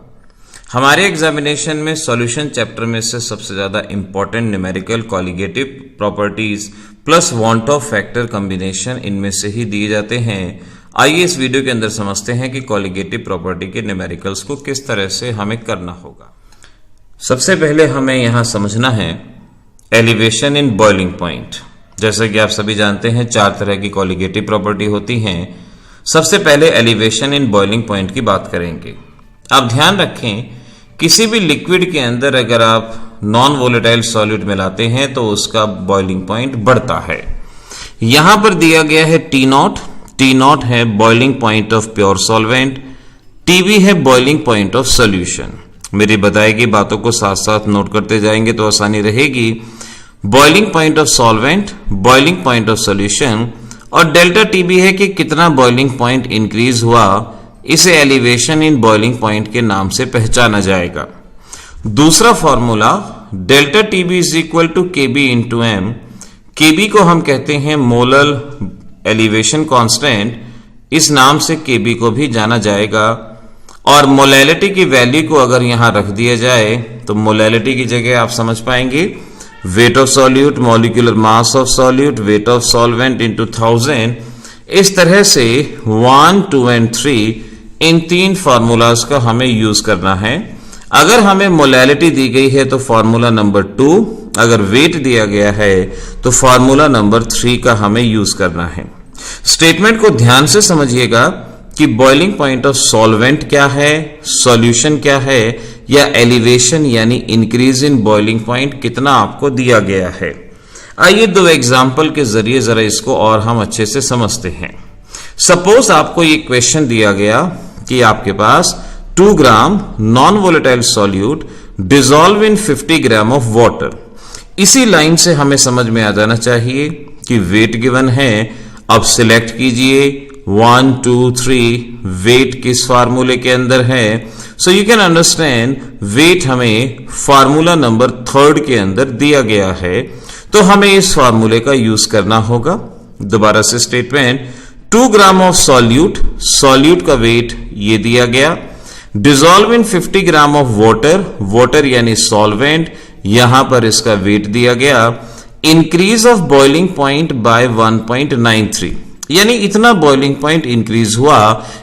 S1: हमारे एग्जामिनेशन में सॉल्यूशन चैप्टर में से सबसे ज्यादा important numerical colligative properties plus want Hoff factor combination इनमें से ही दिए जाते हैं। आइए इस वीडियो के अंदर समझते हैं कि कॉलिगेटिव प्रॉपर्टी के न्यूमेरिकल्स को किस तरह से हमें करना होगा। सबसे पहले हमें यहां समझना है एलिवेशन इन बॉइलिंग पॉइंट। जैसे कि आप सभी जानते हैं 4 तरह की कॉलिगेटिव प्रॉपर्टी होती हैं। सबसे पहले एलिवेशन इन बॉइलिंग पॉइंट की बात करेंगे। आप ध्यान रखें, किसी भी लिक्विड के अंदर अगर आप नॉन वोलेटाइल सॉल्यूट मिलाते हैं तो उसका बॉइलिंग पॉइंट बढ़ता है। यहां पर दिया गया है T नॉट है boiling point of pure solvent, TB है बॉइलिंग पॉइंट ऑफ सॉल्यूशन। मेरी बताई गई बातों को साथ साथ नोट करते जाएंगे तो आसानी रहेगी। Boiling point of solvent, boiling point of solution, और डेल्टा TB है कि कितना बॉइलिंग पॉइंट इंक्रीज हुआ, इसे एलिवेशन इन बॉइलिंग पॉइंट के नाम से पहचाना जाएगा। दूसरा formula delta TB is equal to KB into M। KB को हम कहते हैं मोलर एलिवेशन कांस्टेंट, इस नाम से KB को भी जाना जाएगा। और मोलैलिटी की वैल्यू को अगर यहां रख दिया जाए तो मोलैलिटी की जगह आप समझ पाएंगे wait of solute, molecular mass of solute, weight of solvent into 1000। इस तरह से 1, 2 एंड 3 इन 3 फार्मूलाज का हमें यूज करना है। अगर हमें मोलैलिटी दी गई है तो फार्मूला नंबर 2, अगर वेट दिया गया है तो फार्मूला नंबर 3 का हमें यूज करना है। स्टेटमेंट को ध्यान से समझिएगा कि बॉइलिंग पॉइंट ऑफ सॉल्वेंट क्या है, सॉल्यूशन क्या है, या एलिवेशन यानी इंक्रीज इन बॉइलिंग पॉइंट कितना आपको दिया गया है। आइए 2 एग्जाम्पल के जरिए जरा इसको और हम अच्छे से समझते हैं। सपोज आपको ये क्वेश्चन दिया गया कि आपके पास 2 gram non volatile solute dissolve in 50 gram of water. इसी लाइन से हमें समझ में आ जाना चाहिए कि वेट गिवन है। अब सिलेक्ट कीजिए 1, 2, 3 वेट किस फार्मूले के अंदर है। So you can understand weight हमें फार्मूला नंबर 3 के अंदर दिया गया है, तो हमें इस फार्मूले का यूज करना होगा। दोबारा से statement, 2 gram of solute, solute का वेट ये दिया गया, dissolve in 50 gram of water, water यानी सॉल्वेंट, यहां पर इसका वेट दिया गया, increase of boiling point by 1.93, यानी इतना बॉइलिंग पॉइंट इंक्रीज हुआ।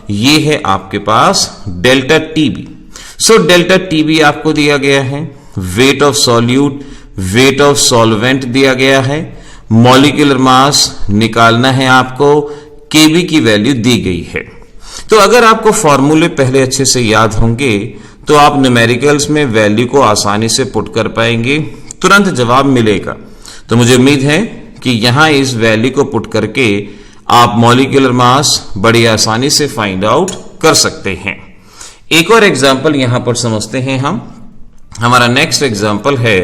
S1: ये है आपके पास delta TB। So delta TB आपको दिया गया है, weight of solute, weight of solvent दिया गया है, मॉलिक्यूलर मास निकालना है आपको, KB की वैल्यू दी गई है। तो अगर आपको फॉर्मूले पहले अच्छे से याद होंगे तो आप न्यूमेरिकल्स में वैल्यू को आसानी से पुट कर पाएंगे, तुरंत जवाब मिलेगा। तो मुझे उम्मीद है कि यहां इस वैल्यू को पुट करके आप मॉलिक्यूलर मास बड़ी आसानी से फाइंड आउट कर सकते हैं। एक और एग्जांपल यहां पर समझते हैं हम। हमारा नेक्स्ट एग्जांपल है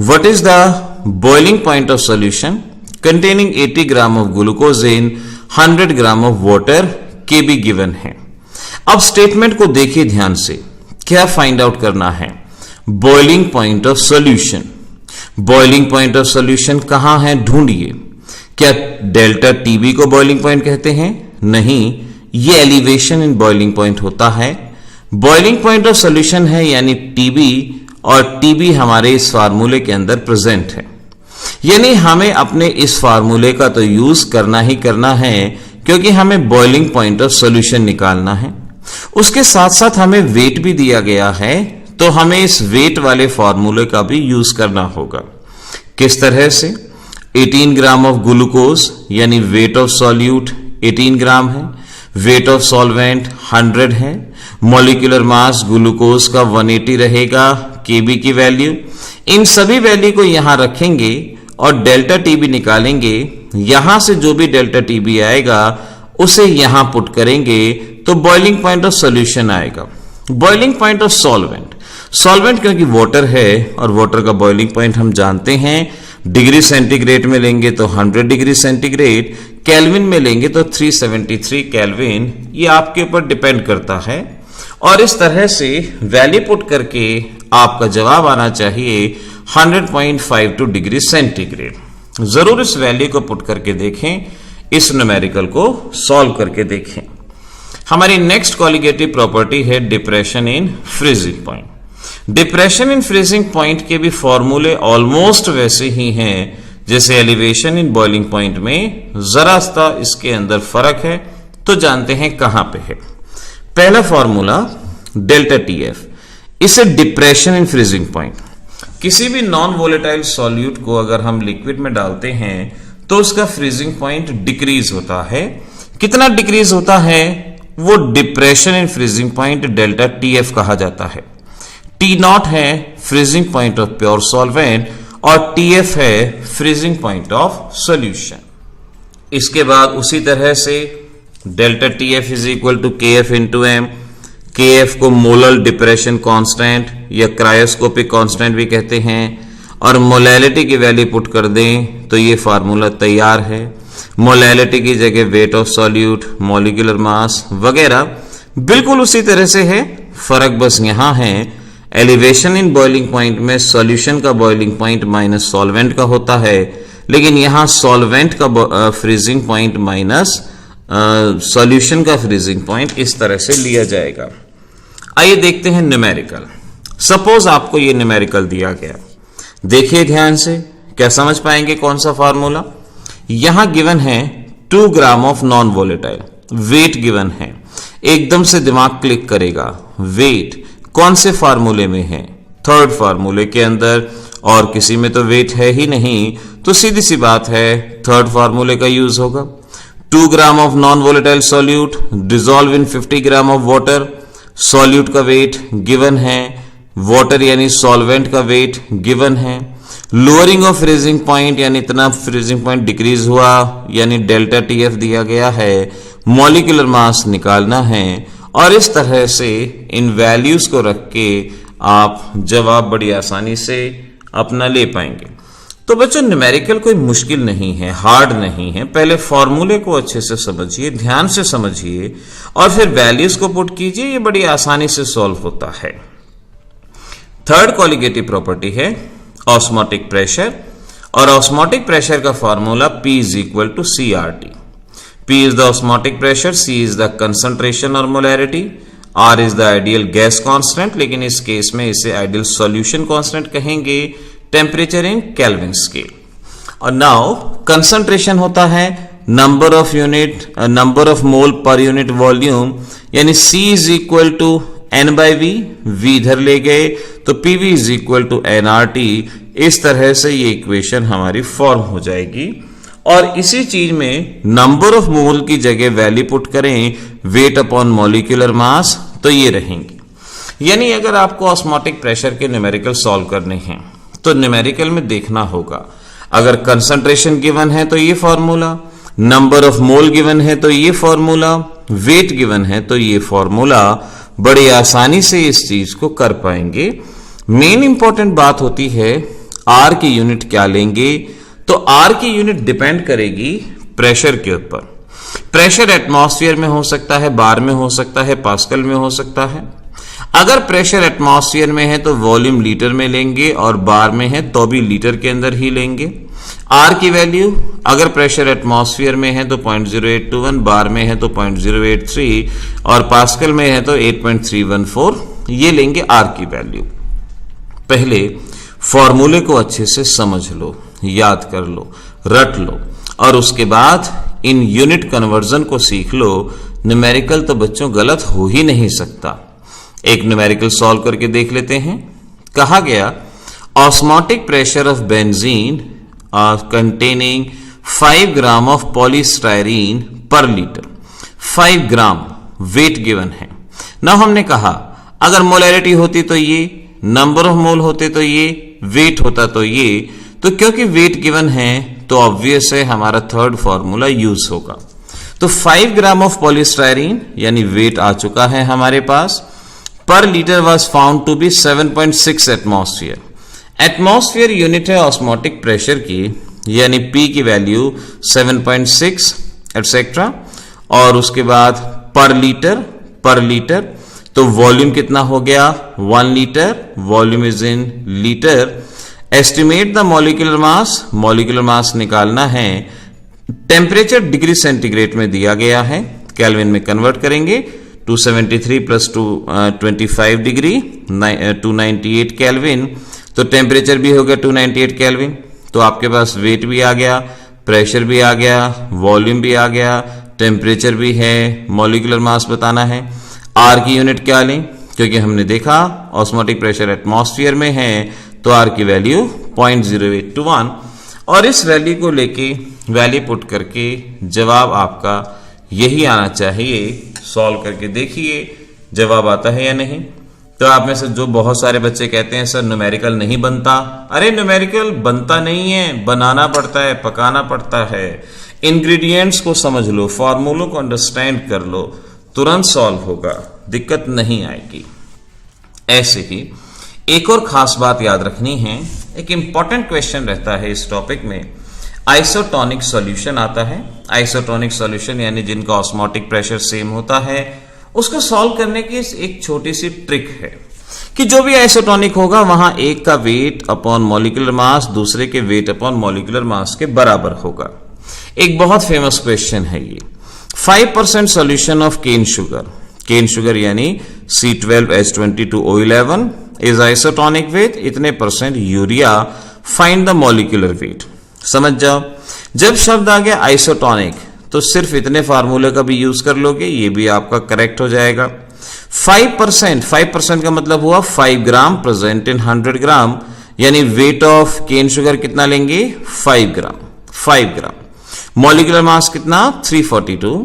S1: what is the boiling point of solution containing 80 gram of glucose in 100 gram of water, KB given है। अब स्टेटमेंट को देखिए ध्यान से, क्या फाइंड आउट करना है? Boiling point of solution. Boiling point of solution कहां है, ढूंढिए। क्या डेल्टा TB को बॉइलिंग पॉइंट कहते हैं? नहीं, ये एलिवेशन इन बॉइलिंग पॉइंट होता है। बॉइलिंग पॉइंट ऑफ सॉल्यूशन है यानी TB, और TB हमारे इस फार्मूले के अंदर प्रेजेंट है। यानी हमें अपने इस फार्मूले का तो यूज करना ही करना है, क्योंकि हमें बॉइलिंग पॉइंट ऑफ सॉल्यूशन निकालना है। उसके साथ साथ हमें वेट भी दिया गया है, तो हमें इस वेट वाले फार्मूले का भी यूज करना होगा। किस तरह से? 18 ग्राम ऑफ ग्लूकोज यानी वेट ऑफ सॉल्यूट 18 ग्राम है, वेट ऑफ सॉल्वेंट 100 है, मॉलिक्यूलर मास ग्लूकोज का 180 रहेगा, KB की वैल्यू। इन सभी वैल्यू को यहां रखेंगे और डेल्टा TB निकालेंगे। यहां से जो भी डेल्टा TB आएगा उसे यहां पुट करेंगे तो बॉइलिंग पॉइंट ऑफ सॉल्यूशन आएगा। Boiling point of solvent, solvent क्योंकि वाटर है और वाटर का बॉइलिंग पॉइंट हम जानते हैं डिग्री सेंटीग्रेड में लेंगे तो 100 डिग्री सेंटीग्रेड,
S2: केल्विन में लेंगे तो 373 केल्विन, ये आपके ऊपर डिपेंड करता है। और इस तरह से वैल्यू पुट करके आपका जवाब आना चाहिए 100.52 डिग्री सेंटीग्रेड। जरूर इस वैल्यू को पुट करके देखें, इस न्यूमेरिकल को सॉल्व करके देखें। हमारी नेक्स्ट कॉलिगेटिव प्रॉपर्टी है depression in freezing point. Depression in freezing point के भी फॉर्मूले ऑलमोस्ट वैसे ही हैं जैसे एलिवेशन इन बॉइलिंग पॉइंट में, जरा सा इसके अंदर फर्क है। तो जानते हैं कहां पे है। पहला फॉर्मूला डेल्टा टीएफ, इसे डिप्रेशन इन फ्रीजिंग पॉइंट। किसी भी नॉन वोलेटाइल सॉल्यूट को अगर हम लिक्विड में डालते हैं तो उसका फ्रीजिंग पॉइंट डिक्रीज होता है। कितना डिक्रीज होता है? वो depression in freezing point delta TF कहा जाता है। टी नॉट है freezing point of pure solvent और टीएफ है फ्रीजिंग पॉइंट ऑफ सॉल्यूशन। इसके बाद उसी तरह से delta TF is equal to K F into M. K F को मोलर डिप्रेशन कांस्टेंट या क्रायोस्कोपिक कांस्टेंट भी कहते हैं, और मोलैलिटी की वैल्यू पुट कर दें तो ये फार्मूला तैयार है। मोलैलिटी की जगह वेट ऑफ सॉल्यूट, मॉलिक्यूलर मास वगैरह बिल्कुल उसी तरह से है। फर्क बस यहां है, एलिवेशन इन बॉइलिंग पॉइंट में सॉल्यूशन का बॉइलिंग पॉइंट माइनस सॉल्वेंट का होता है, लेकिन यहां सॉल्वेंट का फ्रीजिंग पॉइंट माइनस सॉल्यूशन का फ्रीजिंग पॉइंट इस तरह से लिया जाएगा। आइए देखते हैं न्यूमेरिकल। सपोज आपको ये न्यूमेरिकल दिया गया, देखिए ध्यान से, क्या समझ पाएंगे कौन सा फार्मूला। यहां गिवन है 2 gram of non volatile, wait given है। एकदम से दिमाग क्लिक करेगा, वेट कौन से फार्मूले में है? थर्ड फार्मूले के अंदर, और किसी में तो वेट है ही नहीं, तो सीधी सी बात है थर्ड फार्मूले का यूज होगा। 2 gram of non volatile solute dissolve in 50 gram of water. Solute का वेट गिवन है, वाटर यानी सॉल्वेंट का वेट गिवन है। लोअरिंग ऑफ फ्रीजिंग पॉइंट यानी इतना फ्रीजिंग पॉइंट डिक्रीज हुआ, यानी डेल्टा टीएफ दिया गया है। मॉलिक्यूलर मास निकालना है, और इस तरह से इन वैल्यूज को रख के आप जवाब बड़ी आसानी से अपना ले पाएंगे। तो बच्चों न्यूमेरिकल कोई मुश्किल नहीं है, हार्ड नहीं है। पहले फॉर्मूले को अच्छे से समझिए, ध्यान से समझिए, और फिर वैल्यूज को पुट कीजिए, ये बड़ी आसानी से सॉल्व होता है। थर्ड कॉलिगेटिव प्रॉपर्टी है ऑस्मोटिक प्रेशर, और ऑस्मोटिक प्रेशर का formula P is equal to CRT। P is the osmotic pressure, C is the concentration or molarity, R is the ideal gas constant, लेकिन इस case में इसे ideal solution constant कहेंगे, temperature in Kelvin scale। और now concentration होता है number of unit, number of mole per unit volume, यानी C is equal to N by V, V इधर ले गए तो PV is equal to nRT। इस तरह से ये इक्वेशन हमारी फॉर्म हो जाएगी, और इसी चीज में नंबर ऑफ मोल की जगह वैल्यू पुट करें वेट अपॉन मॉलिक्यूलर मास, तो ये रहेंगे। यानी अगर आपको ऑस्मोटिक प्रेशर के न्यूमेरिकल सॉल्व करने हैं तो न्यूमेरिकल में देखना होगा, अगर कंसंट्रेशन गिवन है तो ये formula, number of mole given है तो ये फॉर्मूला, वेट गिवन है तो ये फॉर्मूला, बड़ी आसानी से इस चीज को कर पाएंगे। मेन इंपॉर्टेंट बात होती है आर की यूनिट क्या लेंगे, तो आर की यूनिट डिपेंड करेगी प्रेशर के ऊपर। प्रेशर एटमॉस्फेयर में हो सकता है, बार में हो सकता है, पास्कल में हो सकता है। अगर प्रेशर एटमॉस्फेयर में है तो वॉल्यूम लीटर में लेंगे, और बार में है तो भी लीटर के अंदर ही लेंगे। आर की वैल्यू अगर प्रेशर एटमॉस्फेयर में है तो 0.0821, बार में है तो 0.083, और पास्कल में है तो 8.314, ये लेंगे आर की वैल्यू। पहले फॉर्मूले को अच्छे से समझ लो, याद कर लो, रट लो, और उसके बाद इन यूनिट कन्वर्जन को सीख लो। न्यूमेरिकल तो बच्चों गलत हो ही नहीं सकता। एक न्यूमेरिकल सॉल्व करके देख लेते हैं। कहा गया osmotic pressure of benzene containing 5 gram of polystyrene पर लीटर। 5 ग्राम वेट गिवन है ना। हमने कहा अगर मोलैरिटी होती तो ये, नंबर ऑफ मोल होते तो ये, वेट होता तो ये, तो क्योंकि वेट गिवन है तो ऑब्वियस है हमारा थर्ड फॉर्मूला यूज होगा। तो 5 ग्राम ऑफ पॉलीस्टायरीन यानी वेट आ चुका है हमारे पास। पर litre was found to be 7.6 atmosphere. Atmosphere unit है ऑस्मोटिक प्रेशर की, यानी P की वैल्यू 7.6 एटसेट्रा। और उसके बाद पर लीटर तो वॉल्यूम कितना हो गया 1 litre, volume is in litre. Estimate the molecular mass निकालना है, टेम्परेचर डिग्री सेंटीग्रेड में दिया गया है, केल्विन में कन्वर्ट करेंगे 273 प्लस 25 डिग्री 298 केल्विन, तो टेम्परेचर भी हो गया 298 केल्विन। तो आपके पास वेट भी आ गया, प्रेशर भी आ गया, वॉल्यूम भी आ गया, टेम्परेचर भी है, मॉलिक्यूलर मास बताना है। आर की यूनिट क्या लें, क्योंकि हमने देखा ऑस्मोटिक प्रेशर एटमॉस्फेयर में है तो आर की वैल्यू 0.0821, और इस वैल्यू को लेके वैल्यू पुट करके जवाब आपका यही आना चाहिए। सॉल्व करके देखिए जवाब आता है या नहीं। तो आप में से जो बहुत सारे बच्चे कहते हैं सर न्यूमेरिकल नहीं बनता, अरे न्यूमेरिकल बनता नहीं है, बनाना पड़ता है, पकाना पड़ता है। इंग्रेडिएंट्स को समझ लो, फॉर्मूलों को अंडरस्टैंड कर लो, तुरंत सॉल्व होगा, दिक्कत नहीं आएगी। ऐसे ही एक और खास बात याद रखनी है, एक इंपॉर्टेंट क्वेश्चन रहता है इस टॉपिक में, आइसोटोनिक सॉल्यूशन आता है। आइसोटोनिक सॉल्यूशन यानी जिनका ऑस्मोटिक प्रेशर सेम होता है, उसको सॉल्व करने की एक छोटी सी ट्रिक है कि जो भी आइसोटोनिक होगा वहां एक का वेट अपॉन मॉलिक्यूलर मास दूसरे के वेट अपॉन मॉलिक्यूलर मास के बराबर होगा। एक बहुत फेमस क्वेश्चन है ये। 5% सॉल्यूशन ऑफ केन शुगर यानी C12H22O11 इज आइसोटोनिक विथ इतने percent urea, find the molecular weight. समझ जाओ, जब शब्द आ गया आइसोटोनिक तो सिर्फ इतने फार्मूले का भी यूज कर लोगे, ये भी आपका करेक्ट हो जाएगा। 5% का मतलब हुआ 5 ग्राम प्रेजेंट इन 100 ग्राम, यानी वेट ऑफ केन शुगर कितना लेंगे 5 ग्राम। मॉलिक्यूलर मास कितना 342।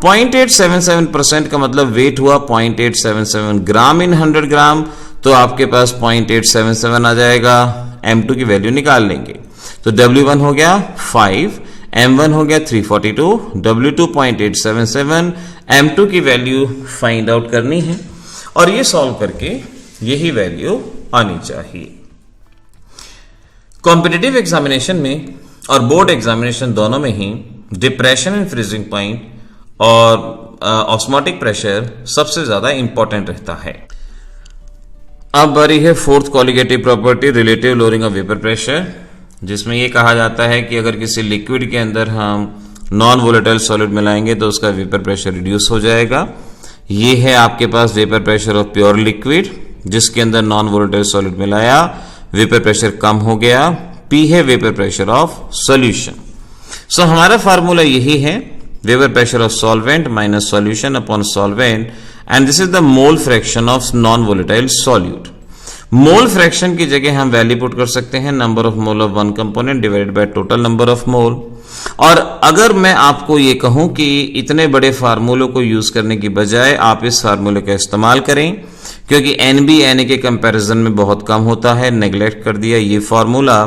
S2: 0.877% का मतलब वेट हुआ 0.877 ग्राम इन 100 ग्राम, तो आपके पास 0.877 आ जाएगा। M2 की वैल्यू निकाल लेंगे, तो W1 हो गया 5, M1 हो गया 342, W2 0.877, M2 की वैल्यू फाइंड आउट करनी है और ये सॉल्व करके यही वैल्यू आनी चाहिए। कॉम्पिटिटिव एग्जामिनेशन में और बोर्ड एग्जामिनेशन दोनों में ही डिप्रेशन एंड फ्रीजिंग पॉइंट और ऑस्मोटिक प्रेशर सबसे ज्यादा इंपॉर्टेंट रहता है। अब बारी है fourth colligative property, relative lowering of vapour pressure, जिसमें यह कहा जाता है कि अगर किसी लिक्विड के अंदर हम नॉन वोलेटाइल सॉलिड मिलाएंगे तो उसका वेपर प्रेशर रिड्यूस हो जाएगा। ये है आपके पास vapour pressure of pure liquid, जिसके अंदर नॉन वोलेटाइल सॉलिड मिलाया, वेपर प्रेशर कम हो गया। P है vapour pressure of solution. So हमारा फार्मूला यही है, vapour pressure of solvent minus solution upon solvent, and this is the mole fraction of non volatile solute. Mole fraction की जगह हम वैल्यू पुट कर सकते हैं number of mole of one component divided by total number of मोल। और अगर मैं आपको ये कहूं कि इतने बड़े फार्मूलों को यूज करने की बजाय आप इस फार्मूले का इस्तेमाल करें, क्योंकि NB Na के कंपैरिजन में बहुत कम होता है, नेग्लेक्ट कर दिया ये फार्मूला,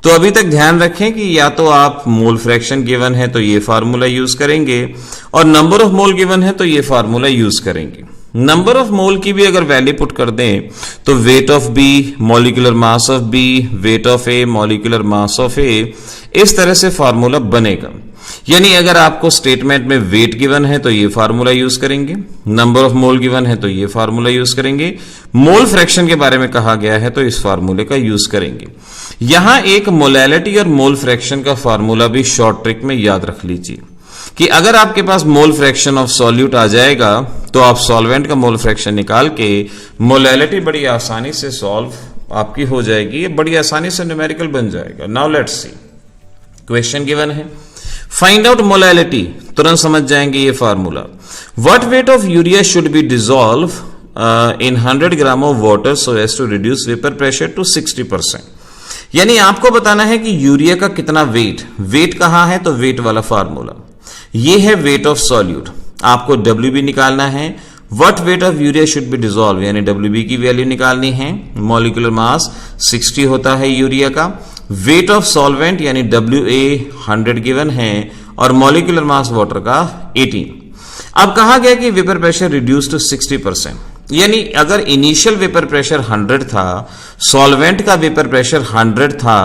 S2: तो अभी तक ध्यान रखें कि या तो आप मोल फ्रैक्शन गिवन है तो ये फार्मूला यूज करेंगे, और नंबर ऑफ मोल गिवन है तो ये फार्मूला यूज करेंगे। नंबर ऑफ मोल की भी अगर वैल्यू पुट कर दें तो weight of B, molecular mass of B, weight of A, molecular mass of A, इस तरह से फार्मूला बनेगा। यानी अगर आपको स्टेटमेंट में वेट गिवन है तो ये फार्मूला यूज करेंगे, नंबर ऑफ मोल गिवन है तो ये फार्मूला यूज करेंगे, मोल फ्रैक्शन के बारे में कहा गया है तो इस फार्मूले का यूज करेंगे। यहां एक मोलैलिटी और मोल फ्रैक्शन का फार्मूला भी शॉर्ट ट्रिक में याद रख लीजिए कि अगर आपके पास मोल फ्रैक्शन ऑफ सॉल्यूट आ जाएगा तो आप सॉल्वेंट का मोल फ्रैक्शन निकाल के मोलैलिटी बड़ी आसानी से सॉल्व आपकी हो जाएगी, ये बड़ी आसानी से न्यूमेरिकल बन जाएगा। Now let's see, question given है, फाइंड आउट मोलैलिटी, तुरंत समझ जाएंगे ये formula. What weight of urea should be dissolve in 100 gram of water so as to reduce vapour pressure to 60%। यानी आपको बताना है कि यूरिया का कितना वेट कहां है, तो वेट वाला फार्मूला ये है, वेट ऑफ सॉल्यूट। आपको WB निकालना है, what weight of urea should be dissolve, यानी WB की वैल्यू निकालनी है। मॉलिक्यूलर मास 60 होता है यूरिया का, वेट ऑफ सॉल्वेंट यानी WA 100 गिवन है, और मॉलिक्यूलर मास वाटर का 18। अब कहा गया कि वेपर प्रेशर रिड्यूस टू 60%, यानी अगर इनिशियल वेपर प्रेशर 100 था, सॉल्वेंट का वेपर प्रेशर 100 था,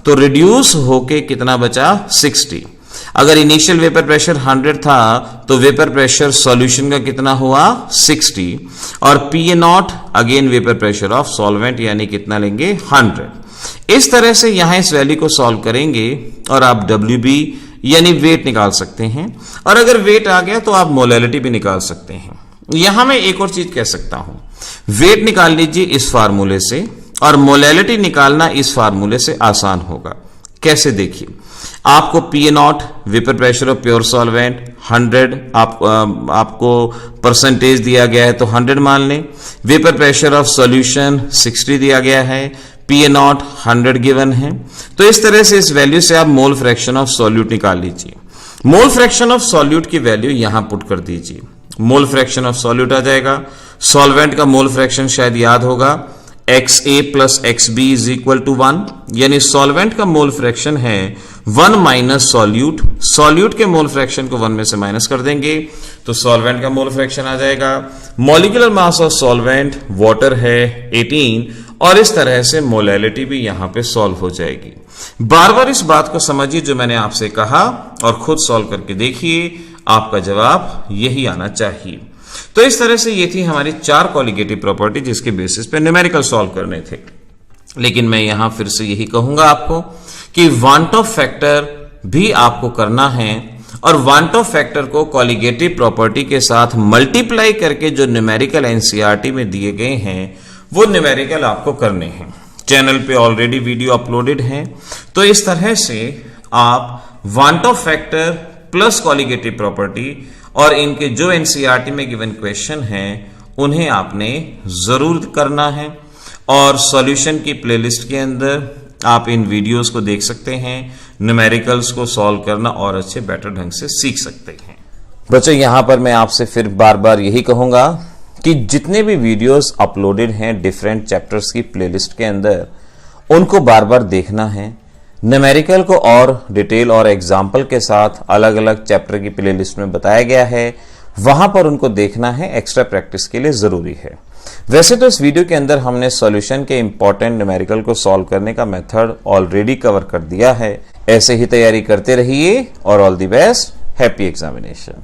S2: तो रिड्यूस होके कितना बचा 60। अगर इनिशियल वेपर प्रेशर 100 था तो वेपर प्रेशर सॉल्यूशन का कितना हुआ 60, और PA0 again vapour pressure of solvent यानी कितना लेंगे 100। इस तरह से यहां इस वैल्यू को सॉल्व करेंगे और आप WB यानी वेट निकाल सकते हैं, और अगर वेट आ गया तो आप मोलैलिटी भी निकाल सकते हैं। यहां मैं एक और चीज कह सकता हूं, वेट निकाल लीजिए इस फार्मूले से और मोलैलिटी निकालना इस फार्मूले से आसान होगा। कैसे देखिए, आपको PA0 vapour pressure of pure solvent 100 आपको परसेंटेज दिया गया है तो 100 मान लें। वेपर प्रेशर ऑफ सॉल्यूशन 60 दिया गया है, PA0 100 गिवन है। तो इस तरह से इस वैल्यू से आप मोल फ्रैक्शन ऑफ सॉल्यूट निकाल लीजिए। मोल फ्रैक्शन ऑफ सॉल्यूट की वैल्यू यहां पुट कर दीजिए। मोल फ्रैक्शन ऑफ सॉल्यूट आ जाएगा, सॉल्वेंट का मोल फ्रैक्शन शायद याद होगा, XA plus XB is equal to 1, यानी सॉल्वेंट का मोल फ्रैक्शन है 1 माइनस सॉल्यूट। सॉल्यूट के मोल फ्रैक्शन को 1 में से माइनस कर देंगे तो सॉल्वेंट का मोल फ्रैक्शन आ जाएगा। Molecular mass of solvent water है 18, और इस तरह से मोलैलिटी भी यहां पे सॉल्व हो जाएगी। बार बार इस बात को समझिए जो मैंने आपसे कहा और खुद सॉल्व करके देखिए, आपका जवाब यही आना चाहिए। तो इस तरह से ये थी हमारी 4 कॉलिगेटिव प्रॉपर्टी जिसके बेसिस पे न्यूमेरिकल सॉल्व करने थे। लेकिन मैं यहां फिर से यही कहूंगा आपको कि वांट ऑफ फैक्टर भी आपको करना है, और वांट ऑफ फैक्टर को कॉलिगेटिव प्रॉपर्टी के साथ मल्टीप्लाई करके जो न्यूमेरिकल एनसीईआरटी में दिए गए हैं वो न्यूमेरिकल आपको करने हैं। चैनल पे ऑलरेडी वीडियो अपलोडेड है, तो इस तरह से आप want Hoff factor plus colligative property और इनके जो एनसीईआरटी में गिवन क्वेश्चन हैं उन्हें आपने जरूर करना है। और सॉल्यूशन की प्लेलिस्ट के अंदर आप इन वीडियोस को देख सकते हैं, न्यूमेरिकल्स को सॉल्व करना और अच्छे बेटर ढंग से सीख सकते हैं। बच्चों, यहां पर मैं आपसे फिर बार बार यही कहूंगा कि जितने भी वीडियोस अपलोडेड हैं डिफरेंट चैप्टर्स की प्लेलिस्ट के अंदर, उनको बार बार देखना है। न्यूमेरिकल को और डिटेल और एग्जाम्पल के साथ अलग अलग चैप्टर की प्लेलिस्ट में बताया गया है, वहां पर उनको देखना है, एक्स्ट्रा प्रैक्टिस के लिए जरूरी है। वैसे तो इस वीडियो के अंदर हमने सॉल्यूशन के इंपॉर्टेंट न्यूमेरिकल को सॉल्व करने का मेथड ऑलरेडी कवर कर दिया है। ऐसे ही तैयारी करते रहिए और all the best, happy examination.